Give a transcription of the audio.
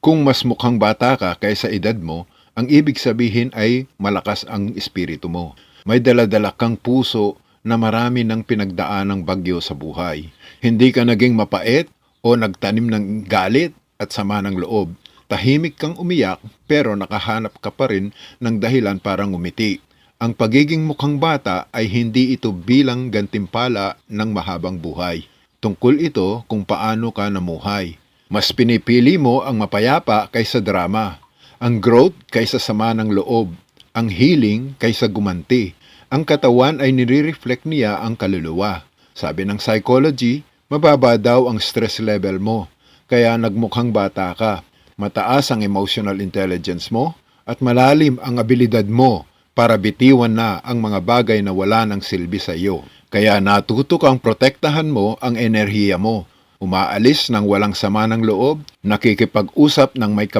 Kung mas mukhang bata ka kaysa edad mo, ang ibig sabihin ay malakas ang espiritu mo. May daladala kang puso na marami ng pinagdaanang bagyo sa buhay. Hindi ka naging mapait o nagtanim ng galit at sama ng loob. Tahimik kang umiyak pero nakahanap ka pa rin ng dahilan para ngumiti. Ang pagiging mukhang bata ay hindi ito bilang gantimpala ng mahabang buhay. Tungkol ito kung paano ka namuhay. Mas pinipili mo ang mapayapa kaysa drama, ang growth kaysa sama ng loob, ang healing kaysa gumanti. Ang katawan ay nire-reflect niya ang kaluluwa. Sabi ng psychology, mababa daw ang stress level mo, kaya nagmukhang bata ka. Mataas ang emotional intelligence mo at malalim ang abilidad mo para bitiwan na ang mga bagay na wala ng silbi sa iyo. Kaya natuto kang protektahan mo ang enerhiya mo. Umaalis ng walang sama ng loob, nakikipag-usap ng may